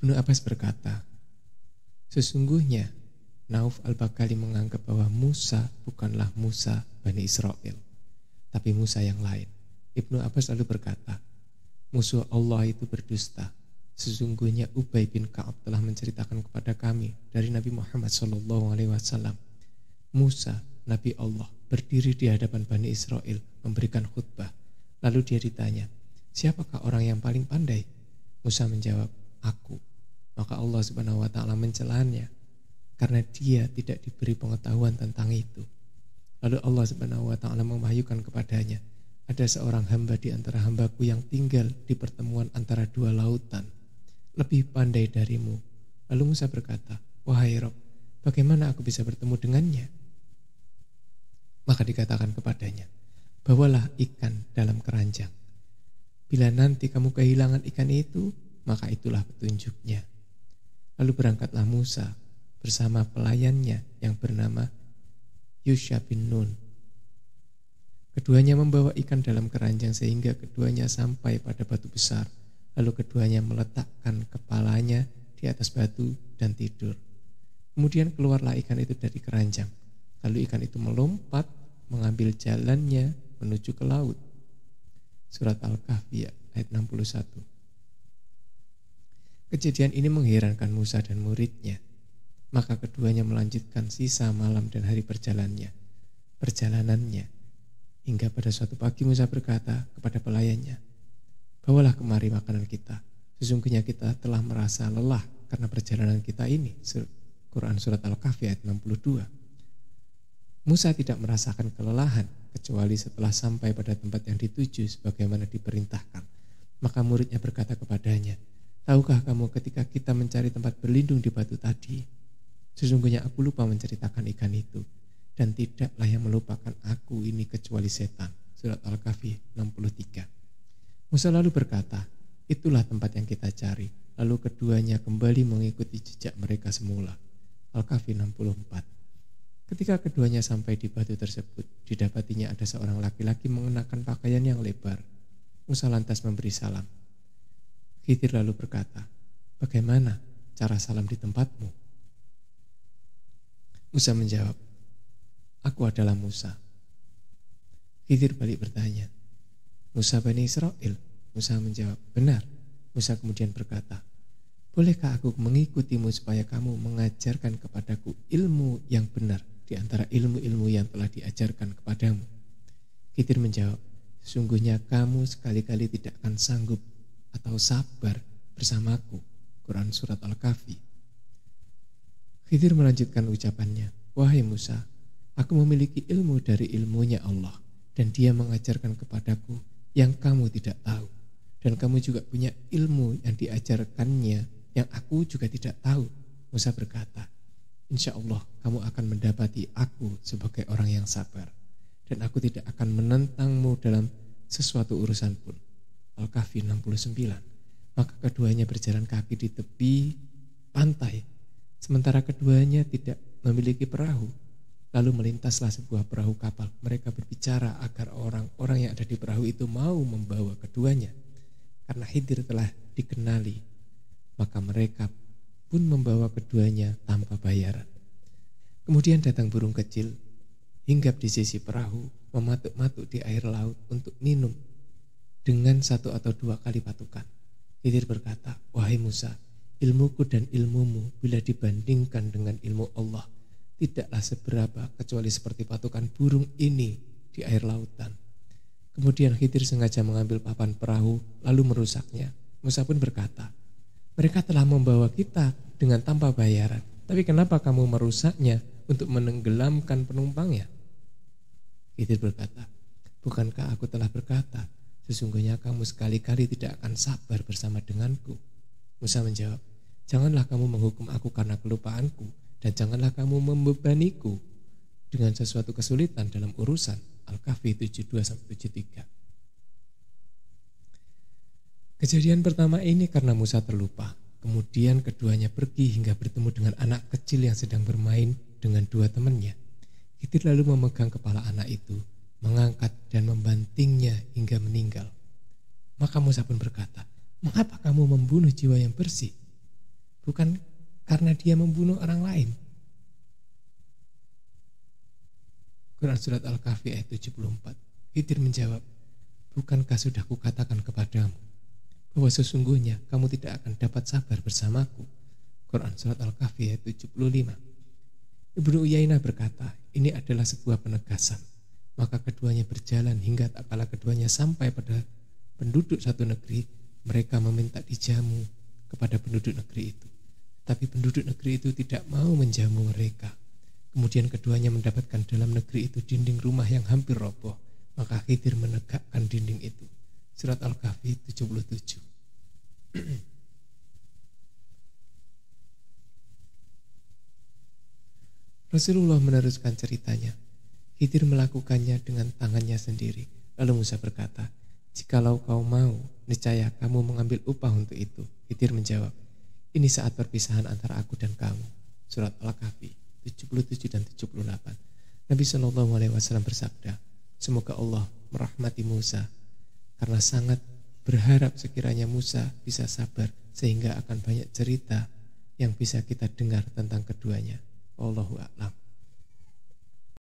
Ibnu Abbas berkata, sesungguhnya Nauf al-Bakali menganggap bahwa Musa bukanlah Musa Bani Israel, tapi Musa yang lain. Ibnu Abbas lalu berkata, musuh Allah itu berdusta. Sesungguhnya Ubay bin Ka'ab telah menceritakan kepada kami dari Nabi Muhammad SAW, Musa, Nabi Allah, berdiri di hadapan Bani Israel memberikan khutbah. Lalu dia ditanya, siapakah orang yang paling pandai? Musa menjawab, aku. Maka Allah Subhanahu wa ta'ala mencelanya karena dia tidak diberi pengetahuan tentang itu. Lalu Allah Subhanahu wa ta'ala mewahyukan kepadanya, ada seorang hamba di antara hambaku yang tinggal di pertemuan antara dua lautan, lebih pandai darimu. Lalu Musa berkata, wahai Rabb, bagaimana aku bisa bertemu dengannya? Maka dikatakan kepadanya, bawalah ikan dalam keranjang. Bila nanti kamu kehilangan ikan itu, maka itulah petunjuknya. Lalu berangkatlah Musa bersama pelayannya yang bernama Yusha bin Nun. Keduanya membawa ikan dalam keranjang sehingga keduanya sampai pada batu besar. Lalu keduanya meletakkan kepalanya di atas batu dan tidur. Kemudian keluarlah ikan itu dari keranjang. Lalu ikan itu melompat mengambil jalannya menuju ke laut. Surat Al-Kahfi ayat 61. Kejadian ini mengherankan Musa dan muridnya. Maka keduanya melanjutkan sisa malam dan hari perjalanannya. Hingga pada suatu pagi Musa berkata kepada pelayannya, bawalah kemari makanan kita. Sesungguhnya kita telah merasa lelah karena perjalanan kita ini. Quran Surat Al-Kahfi ayat 62. Musa tidak merasakan kelelahan kecuali setelah sampai pada tempat yang dituju sebagaimana diperintahkan. Maka muridnya berkata kepadanya, tahukah kamu ketika kita mencari tempat berlindung di batu tadi, sesungguhnya aku lupa menceritakan ikan itu, dan tidaklah yang melupakan aku ini kecuali setan. Surat Al-Kahfi 63. Musa lalu berkata, itulah tempat yang kita cari. Lalu keduanya kembali mengikuti jejak mereka semula. Al-Kahfi 64. Ketika keduanya sampai di batu tersebut, didapatinya ada seorang laki-laki mengenakan pakaian yang lebar. Musa lantas memberi salam. Khidir lalu berkata, bagaimana cara salam di tempatmu? Musa menjawab, aku adalah Musa. Khidir balik bertanya, Musa Bani Israel? Musa menjawab, benar. Musa kemudian berkata, bolehkah aku mengikutimu supaya kamu mengajarkan kepadaku ilmu yang benar di antara ilmu-ilmu yang telah diajarkan kepadamu? Khidir menjawab, sesungguhnya kamu sekali-kali tidak akan sanggup atau sabar bersamaku. Quran Surat Al-Kahfi. Khidir melanjutkan ucapannya, wahai Musa, aku memiliki ilmu dari ilmunya Allah, dan dia mengajarkan kepadaku yang kamu tidak tahu, dan kamu juga punya ilmu yang diajarkannya yang aku juga tidak tahu. Musa berkata, insya Allah kamu akan mendapati aku sebagai orang yang sabar, dan aku tidak akan menentangmu dalam sesuatu urusan pun. Al-Kahfi 69. Maka keduanya berjalan kaki di tepi pantai, sementara keduanya tidak memiliki perahu. Lalu melintaslah sebuah perahu kapal. Mereka berbicara agar orang-orang yang ada di perahu itu mau membawa keduanya. Karena Khidir telah dikenali, maka mereka pun membawa keduanya tanpa bayaran. Kemudian datang burung kecil, hinggap di sisi perahu, mematuk-matuk di air laut untuk minum dengan 1 atau 2 kali patukan. Khidir berkata, wahai Musa, ilmuku dan ilmumu bila dibandingkan dengan ilmu Allah tidaklah seberapa kecuali seperti patukan burung ini di air lautan. Kemudian Khidir sengaja mengambil papan perahu lalu merusaknya. Musa pun berkata, mereka telah membawa kita dengan tanpa bayaran, tapi kenapa kamu merusaknya untuk menenggelamkan penumpangnya? Khidir berkata, bukankah aku telah berkata, sesungguhnya kamu sekali-kali tidak akan sabar bersama denganku? Musa menjawab, janganlah kamu menghukum aku karena kelupaanku, dan janganlah kamu membebaniku dengan sesuatu kesulitan dalam urusan. Al-Kahfi 72-73. Kejadian pertama ini karena Musa terlupa. Kemudian keduanya pergi hingga bertemu dengan anak kecil yang sedang bermain dengan 2 temannya. Khidir lalu memegang kepala anak itu, mengangkat dan membantingnya hingga meninggal. Maka Musa pun berkata, mengapa kamu membunuh jiwa yang bersih? bukan karena dia membunuh orang lain. Quran surat Al-Kahfi ayat 74. Khidir menjawab, bukankah sudah kukatakan kepadamu bahwa sesungguhnya kamu tidak akan dapat sabar bersamaku. Quran surat Al-Kahfi ayat 75. Ibnu Uyainah berkata, ini adalah sebuah penegasan. Maka keduanya berjalan hingga tak kala keduanya sampai pada penduduk satu negeri, mereka meminta dijamu kepada penduduk negeri itu. Tapi penduduk negeri itu tidak mau menjamu mereka. Kemudian keduanya mendapatkan dalam negeri itu dinding rumah yang hampir roboh. Maka Khidir menegakkan dinding itu. Surat Al-Kahfi 77. Rasulullah meneruskan ceritanya. Khidir melakukannya dengan tangannya sendiri. Lalu Musa berkata, jikalau kau mau, niscaya kamu mengambil upah untuk itu. Khidir menjawab, ini saat perpisahan antara aku dan kamu. Surat Al-Kahfi 77 dan 78. Nabi SAW bersabda, semoga Allah merahmati Musa karena sangat berharap sekiranya Musa bisa sabar sehingga akan banyak cerita yang bisa kita dengar tentang keduanya. Wallahu a'lam.